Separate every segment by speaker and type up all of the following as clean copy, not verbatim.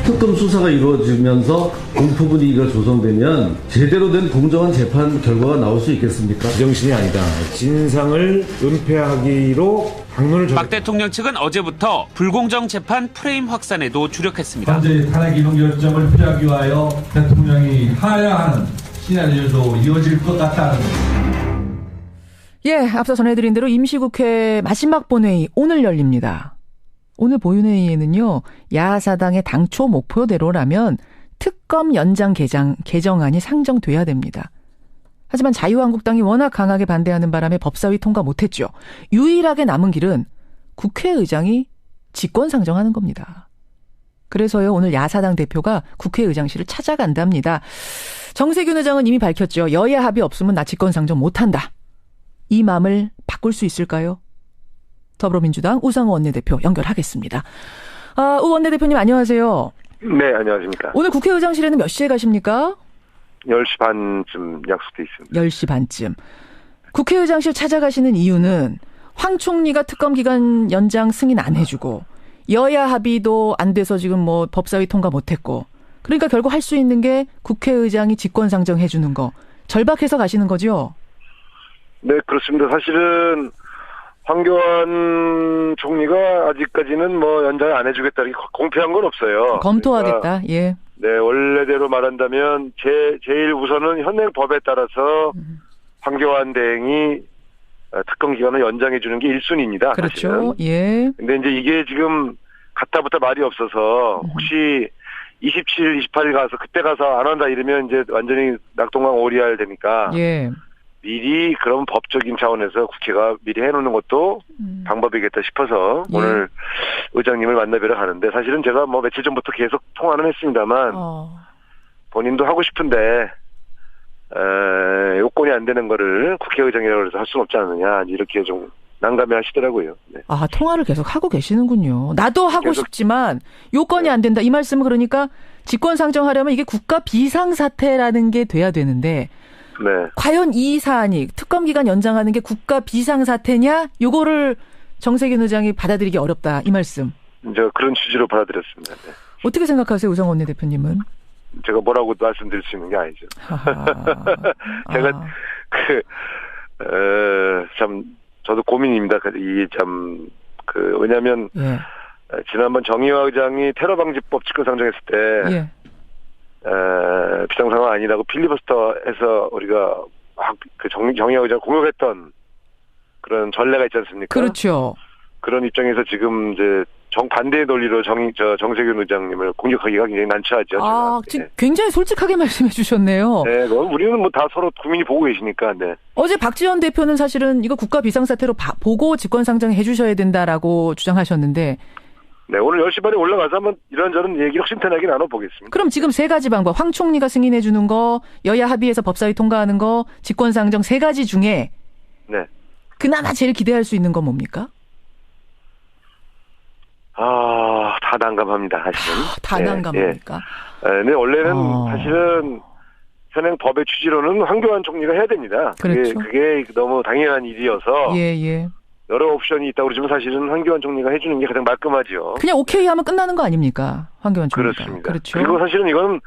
Speaker 1: 특검 수사가 이루어지면서 공포 분위기가 조성되면 제대로 된 공정한 재판 결과가 나올 수 있겠습니까?
Speaker 2: 정신이 아니다. 진상을 은폐하기로 방문을
Speaker 3: 박 대통령 측은 어제부터 불공정 재판 프레임 확산에도 주력했습니다.
Speaker 4: 현재 탄핵 이동 결정을 피하기 위하여 대통령이 하야하는 시나리오도 이어질 것 같다는 겁니다.
Speaker 5: 예, 앞서 전해드린 대로 임시국회 마지막 본회의 오늘 열립니다. 오늘 본회의에는요, 야사당의 당초 목표대로라면 특검 연장 개정안이 상정돼야 됩니다. 하지만 자유한국당이 워낙 강하게 반대하는 바람에 법사위 통과 못했죠. 유일하게 남은 길은 국회의장이 직권상정하는 겁니다. 그래서요, 오늘 야사당 대표가 국회의장실을 찾아간답니다. 정세균 의장은 이미 밝혔죠. 여야 합의 없으면 나 직권상정 못한다. 이 마음을 바꿀 수 있을까요? 더불어민주당 우상호 원내대표 연결하겠습니다. 우 원내대표님 안녕하세요.
Speaker 6: 네, 안녕하십니까.
Speaker 5: 오늘 국회의장실에는 몇 시에 가십니까?
Speaker 6: 10시 반쯤 약속돼 있습니다.
Speaker 5: 10시 반쯤. 국회의장실 찾아가시는 이유는 황 총리가 특검 기간 연장 승인 안 해주고 여야 합의도 안 돼서 지금 뭐 법사위 통과 못했고 그러니까 결국 할 수 있는 게 국회의장이 직권상정해 주는 거. 절박해서 가시는 거죠?
Speaker 6: 네, 그렇습니다. 사실은 황교안 총리가 아직까지는 뭐 연장을 안 해주겠다 이렇게 공표한 건 없어요.
Speaker 5: 검토하겠다.
Speaker 6: 그러니까
Speaker 5: 예.
Speaker 6: 네, 원래대로 말한다면 제일 우선은 현행 법에 따라서 황교안 대행이 특검 기간을 연장해 주는 게 1순위입니다.
Speaker 5: 그렇죠.
Speaker 6: 사실은.
Speaker 5: 예.
Speaker 6: 근데 이제 이게 지금 갔다부터 말이 없어서 혹시 27일, 28일 가서 그때 가서 안 한다 이러면 이제 완전히 낙동강 오리알 되니까.
Speaker 5: 예.
Speaker 6: 미리 그런 법적인 차원에서 국회가 미리 해놓는 것도 방법이겠다 싶어서
Speaker 5: 예.
Speaker 6: 오늘 의장님을 만나뵈러 가는데 사실은 제가 뭐 며칠 전부터 계속 통화는 했습니다만 본인도 하고 싶은데 요건이 안 되는 거를 국회의장이라고 해서 할 수는 없지 않느냐 이렇게 좀 난감해 하시더라고요. 네.
Speaker 5: 통화를 계속 하고 계시는군요. 나도 하고 싶지만 요건이 안 된다. 이 말씀은 그러니까 직권상정하려면 이게 국가 비상사태라는 게 돼야 되는데
Speaker 6: 네.
Speaker 5: 과연 이 사안이 특검 기간 연장하는 게 국가 비상사태냐? 요거를 정세균 의장이 받아들이기 어렵다. 이 말씀.
Speaker 6: 이제 그런 취지로 받아들였습니다. 네.
Speaker 5: 어떻게 생각하세요, 우상호 원내대표님은?
Speaker 6: 제가 뭐라고 말씀드릴 수 있는 게 아니죠. 제가 참 저도 고민입니다. 이게 참 왜냐하면
Speaker 5: 예.
Speaker 6: 지난번 정의화 의장이 테러방지법 직권상정했을 때.
Speaker 5: 예.
Speaker 6: 비상상황 아니라고 필리버스터에서 우리가 정의화 의장 공격했던 그런 전례가 있지 않습니까?
Speaker 5: 그렇죠.
Speaker 6: 그런 입장에서 지금 이제 정반대의 논리로 정세균 의장님을 공격하기가 굉장히 난처하죠.
Speaker 5: 지금 굉장히 솔직하게 말씀해 주셨네요.
Speaker 6: 네, 우리는 뭐 다 서로 국민이 보고 계시니까. 네.
Speaker 5: 어제 박지원 대표는 사실은 이거 국가 비상사태로 보고 직권상정해 주셔야 된다라고 주장하셨는데.
Speaker 6: 네, 오늘 10시 반에 올라가서 한번 이런저런 얘기 확신탄하게 나눠보겠습니다.
Speaker 5: 그럼 지금 세 가지 방법, 황 총리가 승인해 주는 거, 여야 합의해서 법사위 통과하는 거, 직권상정 세 가지 중에
Speaker 6: 네.
Speaker 5: 그나마 제일 기대할 수 있는 건 뭡니까?
Speaker 6: 다 난감합니다, 사실은.
Speaker 5: 다 난감합니까?
Speaker 6: 네, 원래는 사실은 현행 법의 취지로는 황교안 총리가 해야 됩니다.
Speaker 5: 그렇죠.
Speaker 6: 그게 너무 당연한 일이어서.
Speaker 5: 예. 여러
Speaker 6: 옵션이 있다고 그러지만 사실은 황교안 총리가 해주는 게 가장 말끔하죠.
Speaker 5: 그냥 오케이 하면 끝나는 거 아닙니까? 황교안 총리가.
Speaker 6: 그렇습니다.
Speaker 5: 그렇죠.
Speaker 6: 그리고 사실은 이건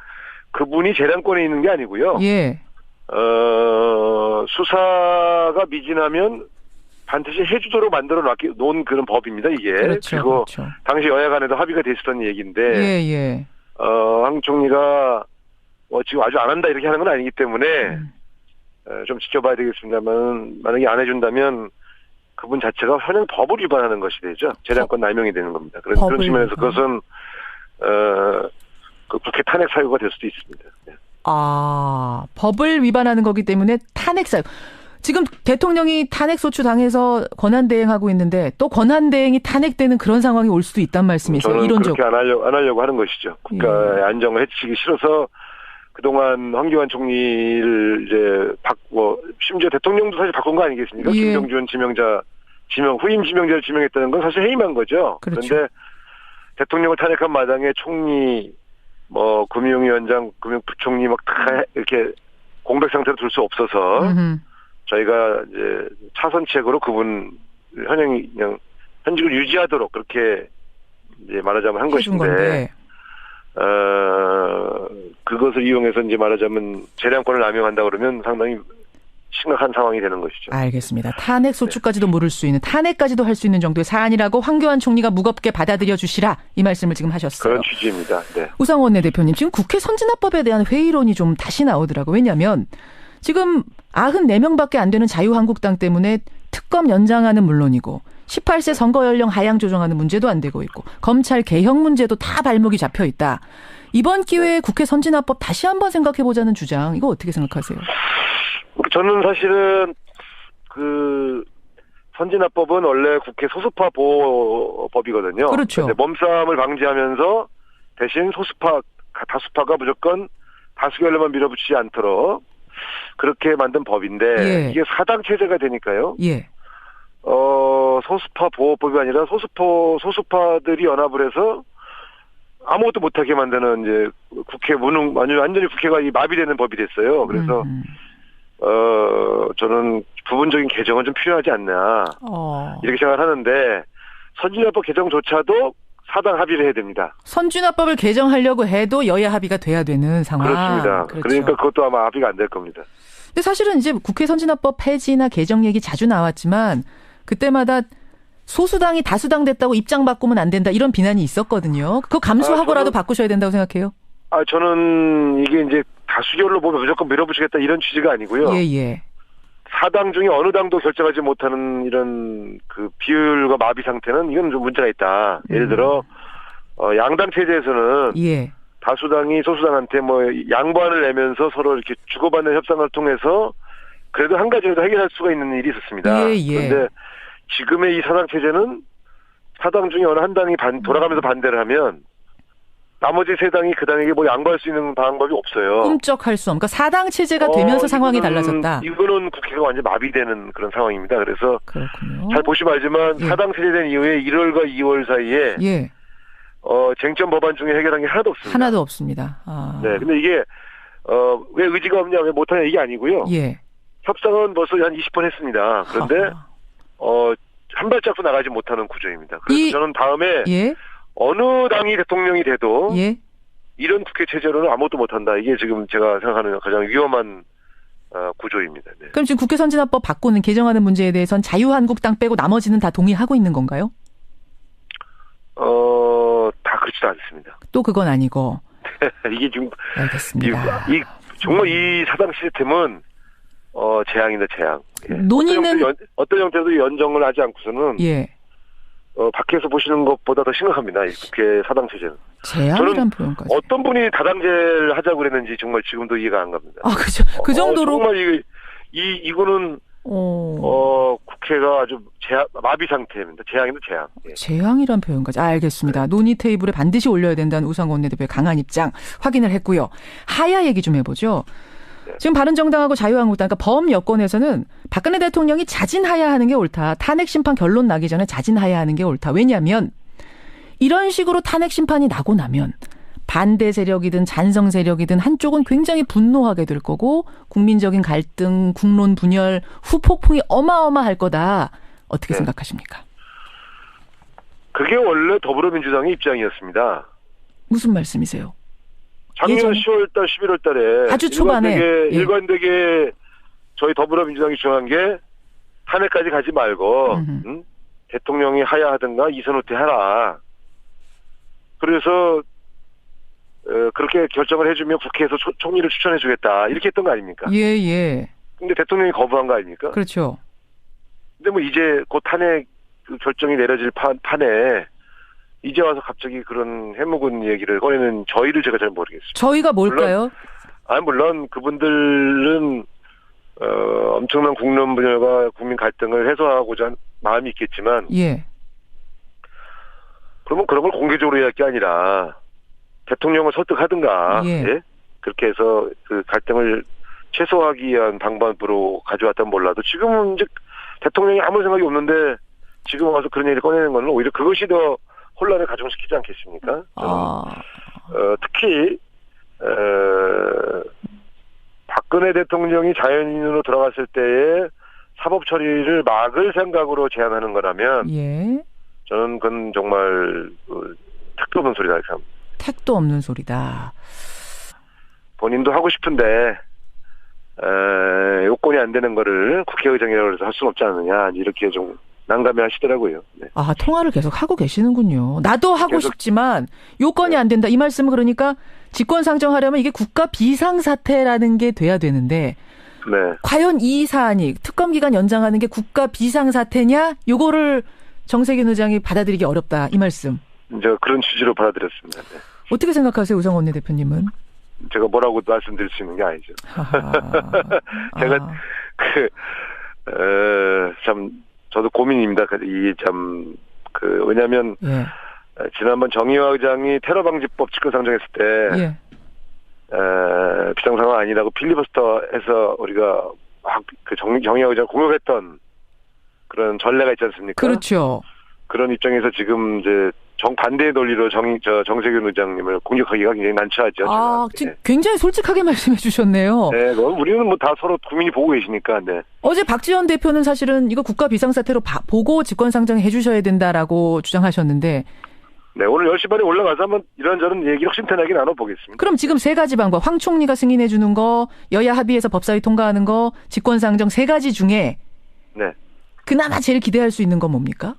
Speaker 6: 그분이 재량권에 있는 게 아니고요.
Speaker 5: 예.
Speaker 6: 수사가 미진하면 반드시 해주도록 만들어 놓은 그런 법입니다, 이게.
Speaker 5: 그렇죠.
Speaker 6: 그리고
Speaker 5: 그렇죠.
Speaker 6: 당시 여야 간에도 합의가 됐었던 얘기인데.
Speaker 5: 예.
Speaker 6: 황 총리가 지금 아주 안 한다 이렇게 하는 건 아니기 때문에 좀 지켜봐야 되겠습니다만 만약에 안 해준다면 그분 자체가 현행 법을 위반하는 것이 되죠. 재량권 남용이 되는 겁니다. 그런 측면에서 그것은 국회 탄핵 사유가 될 수도 있습니다. 네.
Speaker 5: 법을 위반하는 거기 때문에 탄핵 사유. 지금 대통령이 탄핵소추 당해서 권한대행하고 있는데 또 권한대행이 탄핵되는 그런 상황이 올 수도 있단 말씀이세요.
Speaker 6: 저는
Speaker 5: 이론적으로.
Speaker 6: 그렇게 안 하려고 하는 것이죠. 국가의 안정을 해치기 싫어서 그동안 황교안 총리를 심지어 대통령도 사실 바꾼 거 아니겠습니까?
Speaker 5: 예.
Speaker 6: 김병준 후임 지명자를 지명했다는 건 사실 해임한 거죠.
Speaker 5: 그렇죠.
Speaker 6: 그런데 대통령을 탄핵한 마당에 총리, 금융위원장, 금융부총리 다 이렇게 공백 상태로 둘 수 없어서 저희가 이제 차선책으로 그분 현직을 유지하도록 그렇게 이제 말하자면 한 것인데 그것을 이용해서 이제 말하자면 재량권을 남용한다 그러면 상당히 심각한 상황이 되는 것이죠.
Speaker 5: 알겠습니다. 탄핵 소추까지도 물을 수 있는, 탄핵까지도 할 수 있는 정도의 사안이라고 황교안 총리가 무겁게 받아들여 주시라, 이 말씀을 지금 하셨어요.
Speaker 6: 그런 취지입니다. 네.
Speaker 5: 우상원 원내대표님, 지금 국회 선진화법에 대한 회의론이 좀 다시 나오더라고요. 왜냐하면 지금 94명밖에 안 되는 자유한국당 때문에 특검 연장하는 물론이고 18세 선거 연령 하향 조정하는 문제도 안 되고 있고 검찰 개혁 문제도 다 발목이 잡혀 있다. 이번 기회에 국회 선진화법 다시 한번 생각해보자는 주장, 이거 어떻게 생각하세요?
Speaker 6: 저는 사실은 그 선진화법은 원래 국회 소수파 보호법이거든요.
Speaker 5: 그렇죠.
Speaker 6: 근데 몸싸움을 방지하면서 대신 다수파가 무조건 다수 결론만 밀어붙이지 않도록 그렇게 만든 법인데
Speaker 5: 예.
Speaker 6: 이게 사당 체제가 되니까요.
Speaker 5: 예.
Speaker 6: 소수파 보호법이 아니라 소수파들이 연합을 해서 아무것도 못하게 만드는 이제 국회 완전히 국회가 마비되는 법이 됐어요. 그래서 저는 부분적인 개정은 좀 필요하지 않나 이렇게 생각을 하는데 선진화법 개정조차도 사당 합의를 해야 됩니다.
Speaker 5: 선진화법을 개정하려고 해도 여야 합의가 돼야 되는 상황.
Speaker 6: 그렇습니다.
Speaker 5: 그렇죠.
Speaker 6: 그러니까 그것도 아마 합의가 안 될 겁니다.
Speaker 5: 근데 사실은 이제 국회 선진화법 폐지나 개정 얘기 자주 나왔지만 그때마다 소수당이 다수당 됐다고 입장 바꾸면 안 된다, 이런 비난이 있었거든요. 그거 감수하고라도 바꾸셔야 된다고 생각해요?
Speaker 6: 저는 이게 이제 다수결로 보면 무조건 밀어붙이겠다 이런 취지가 아니고요.
Speaker 5: 예.
Speaker 6: 사당 중에 어느 당도 결정하지 못하는 이런 그 비율과 마비 상태는 이건 좀 문제가 있다. 예를 들어 양당 체제에서는
Speaker 5: 예.
Speaker 6: 다수당이 소수당한테 양보안을 내면서 서로 이렇게 주고받는 협상을 통해서 그래도 한 가지라도 해결할 수가 있는 일이 있었습니다.
Speaker 5: 예.
Speaker 6: 그런데 지금의 이 사당 체제는 사당 중에 어느 한 당이 돌아가면서 반대를 하면 나머지 세 당이 그 당에게 양보할 수 있는 방법이 없어요.
Speaker 5: 꿈쩍할 수 없는. 그러니까 사당 체제가 되면서 상황이 달라졌다.
Speaker 6: 이거는 국회가 완전 마비되는 그런 상황입니다. 그래서
Speaker 5: 그렇군요.
Speaker 6: 잘 보시면 알지만
Speaker 5: 예.
Speaker 6: 사당 체제된 이후에 1월과 2월 사이에
Speaker 5: 예.
Speaker 6: 쟁점 법안 중에 해결한 게 하나도 없습니다.
Speaker 5: 하나도 없습니다.
Speaker 6: 네, 근데 이게 왜 의지가 없냐, 왜 못하냐 이게 아니고요.
Speaker 5: 예.
Speaker 6: 협상은 벌써 한 20번 했습니다. 그런데 한 발짝도 나가지 못하는 구조입니다. 그래서 저는 다음에
Speaker 5: 예.
Speaker 6: 어느 당이 대통령이 돼도
Speaker 5: 예.
Speaker 6: 이런 국회 체제로는 아무것도 못한다. 이게 지금 제가 생각하는 가장 위험한 구조입니다. 네.
Speaker 5: 그럼 지금 국회 선진화법 바꾸는, 개정하는 문제에 대해서는 자유한국당 빼고 나머지는 다 동의하고 있는 건가요?
Speaker 6: 다 그렇지도 않습니다.
Speaker 5: 또 그건 아니고.
Speaker 6: 이게 지금
Speaker 5: 알겠습니다.
Speaker 6: 정말 이 사당 시스템은 재앙이다, 재앙. 예.
Speaker 5: 논의는
Speaker 6: 어떤 형태도 연정을 하지 않고서는
Speaker 5: 예.
Speaker 6: 밖에서 보시는 것보다 더 심각합니다. 이 국회 사당 체제는.
Speaker 5: 재앙이란 표현까지.
Speaker 6: 어떤 분이 다당제를 하자고 그랬는지 정말 지금도 이해가 안 갑니다.
Speaker 5: 그죠. 그 정도로.
Speaker 6: 정말 이거는 국회가 아주 마비 상태입니다. 재앙이다, 재앙. 예.
Speaker 5: 재앙이란 표현까지. 알겠습니다. 논의 테이블에 반드시 올려야 된다는 우상원 원내대표의 강한 입장 확인을 했고요. 하야 얘기 좀 해보죠. 지금 바른정당하고 자유한국당, 그러니까 범여권에서는 박근혜 대통령이 자진하야하는 게 옳다. 탄핵 심판 결론 나기 전에 자진하야하는 게 옳다. 왜냐하면 이런 식으로 탄핵 심판이 나고 나면 반대 세력이든 찬성 세력이든 한쪽은 굉장히 분노하게 될 거고 국민적인 갈등, 국론 분열, 후폭풍이 어마어마할 거다. 어떻게 생각하십니까?
Speaker 6: 그게 원래 더불어민주당의 입장이었습니다.
Speaker 5: 무슨 말씀이세요?
Speaker 6: 작년 10월달, 11월달에
Speaker 5: 아주 초반에
Speaker 6: 일관되게 저희 더불어민주당이 주장한 게 탄핵까지 가지 말고 대통령이 하야하든가 이선 후퇴하라. 그래서 그렇게 결정을 해주면 국회에서 총리를 추천해주겠다 이렇게 했던 거 아닙니까?
Speaker 5: 예.
Speaker 6: 근데 대통령이 거부한 거 아닙니까?
Speaker 5: 그렇죠.
Speaker 6: 근데 이제 곧 탄핵 결정이 내려질 판에 이제 와서 갑자기 그런 해묵은 얘기를 꺼내는 저희를 제가 잘 모르겠습니다.
Speaker 5: 저희가 뭘까요?
Speaker 6: 물론 그분들은 엄청난 국론 분열과 국민 갈등을 해소하고자 한 마음이 있겠지만
Speaker 5: 예.
Speaker 6: 그러면 그런 걸 공개적으로 해야 할 게 아니라 대통령을 설득하든가 예? 그렇게 해서 그 갈등을 최소화하기 위한 방법으로 가져왔다면 몰라도 지금은 이제 대통령이 아무 생각이 없는데 지금 와서 그런 얘기를 꺼내는 건 오히려 그것이 더 혼란을 가중시키지 않겠습니까? 특히 박근혜 대통령이 자연인으로 들어갔을 때의 사법 처리를 막을 생각으로 제안하는 거라면 저는 그건 정말 특급은 소리다 이렇게 합니다.
Speaker 5: 택도 없는 소리다.
Speaker 6: 본인도 하고 싶은데 요건이 안 되는 거를 국회의장이라고 해서 할 수는 없지 않느냐 이렇게 좀 난감해 하시더라고요. 네.
Speaker 5: 아, 통화를 계속 하고 계시는군요. 나도 하고
Speaker 6: 계속-
Speaker 5: 싶지만 요건이 안 된다. 이 말씀은 그러니까 직권 상정하려면 이게 국가 비상사태라는 게 돼야 되는데
Speaker 6: 네.
Speaker 5: 과연 이 사안이 특검 기간 연장하는 게 국가 비상사태냐? 요거를 정세균 의장이 받아들이기 어렵다. 이 말씀.
Speaker 6: 이제 그런 취지로 받아들였습니다. 네.
Speaker 5: 어떻게 생각하세요, 우상호 원내대표님은?
Speaker 6: 제가 뭐라고 말씀드릴 수 있는 게 아니죠. 제가 참 저도 고민입니다. 왜냐하면
Speaker 5: 예.
Speaker 6: 지난번 정의화 의장이 테러방지법 직권상정했을 때
Speaker 5: 예.
Speaker 6: 비상상황 아니라고 필리버스터해서 우리가 막 정의화 의장 공격했던 그런 전례가 있지 않습니까?
Speaker 5: 그렇죠.
Speaker 6: 그런 입장에서 지금 이제 정반대의 논리로 정세균 의장님을 공격하기가 굉장히 난처하죠.
Speaker 5: 아,
Speaker 6: 제가.
Speaker 5: 지금 굉장히 솔직하게 말씀해 주셨네요.
Speaker 6: 네, 우리는 뭐 다 서로 국민이 보고 계시니까, 네.
Speaker 5: 어제 박지원 대표는 사실은 이거 국가 비상사태로 보고 직권 상정해 주셔야 된다라고 주장하셨는데
Speaker 6: 네, 오늘 10시 반에 올라가서 한번 이런저런 얘기를 심탄하게 나눠보겠습니다.
Speaker 5: 그럼 지금 세 가지 방법, 황 총리가 승인해 주는 거, 여야 합의해서 법사위 통과하는 거, 직권 상정 세 가지 중에
Speaker 6: 네.
Speaker 5: 그나마 제일 기대할 수 있는 건 뭡니까?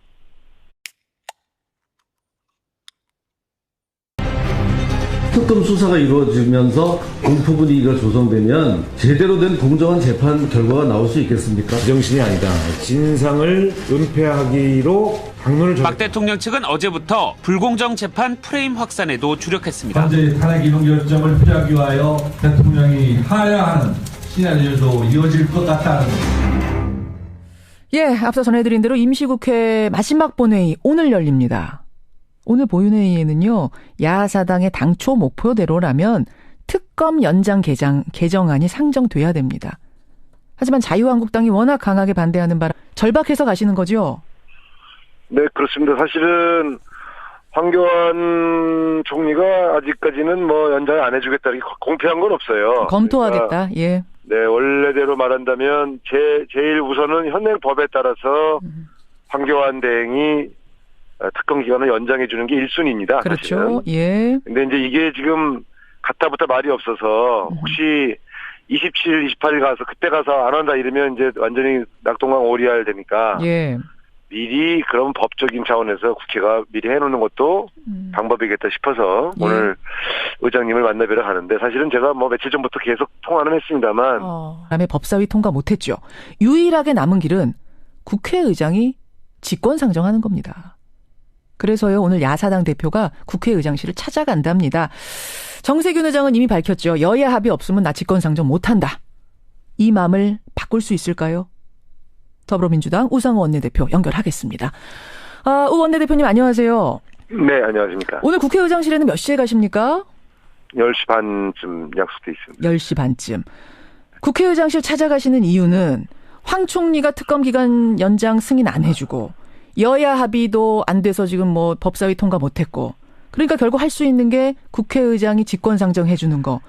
Speaker 1: 특검 수사가 이루어지면서 공포 분위기가 조성되면 제대로 된 공정한 재판 결과가 나올 수 있겠습니까?
Speaker 2: 정신이 아니다. 진상을 은폐하기로 당론을
Speaker 3: 박 대통령 측은 어제부터 불공정 재판 프레임 확산에도 주력했습니다.
Speaker 4: 현재 탄핵 이동 결정을 피하기 위하여 대통령이 하야하는 시나리오도 이어질 것 같다는
Speaker 5: 예, 앞서 전해드린 대로 임시국회 마지막 본회의 오늘 열립니다. 오늘 본회의에는요, 야사당의 당초 목표대로라면 특검 연장 개정안이 상정돼야 됩니다. 하지만 자유한국당이 워낙 강하게 반대하는 바람 절박해서 가시는 거죠?
Speaker 6: 네, 그렇습니다. 사실은 황교안 총리가 아직까지는 뭐 연장 안 해주겠다 이렇게 공표한 건 없어요.
Speaker 5: 검토하겠다.
Speaker 6: 그러니까
Speaker 5: 예.
Speaker 6: 네, 원래대로 말한다면 제일 우선은 현행 법에 따라서 황교안 대행이 특검 기간을 연장해 주는 게 1순위입니다.
Speaker 5: 그렇죠.
Speaker 6: 사실은.
Speaker 5: 예.
Speaker 6: 근데 이제 이게 지금 갔다부터 말이 없어서 혹시 27일, 28일 가서 그때 가서 안 한다 이러면 이제 완전히 낙동강 오리알 되니까
Speaker 5: 예.
Speaker 6: 미리 그런 법적인 차원에서 국회가 미리 해놓는 것도 방법이겠다 싶어서
Speaker 5: 예.
Speaker 6: 오늘 의장님을 만나뵈러 가는데 사실은 제가 뭐 며칠 전부터 계속 통화는 했습니다만
Speaker 5: 그다음에 법사위 통과 못했죠. 유일하게 남은 길은 국회의장이 직권 상정하는 겁니다. 그래서요, 오늘 야사당 대표가 국회의장실을 찾아간답니다. 정세균 의장은 이미 밝혔죠. 여야 합의 없으면 나 직권 상정 못한다. 이 마음을 바꿀 수 있을까요? 더불어민주당 우상호 원내대표 연결하겠습니다. 우 원내대표님 안녕하세요.
Speaker 6: 네, 안녕하십니까.
Speaker 5: 오늘 국회의장실에는 몇 시에 가십니까?
Speaker 6: 10시 반쯤 약속돼 있습니다.
Speaker 5: 10시 반쯤. 국회의장실 찾아가시는 이유는 황 총리가 특검 기간 연장 승인 안 해주고 여야 합의도 안 돼서 지금 뭐 법사위 통과 못했고 그러니까 결국 할 수 있는 게 국회의장이 직권 상정해 주는 거.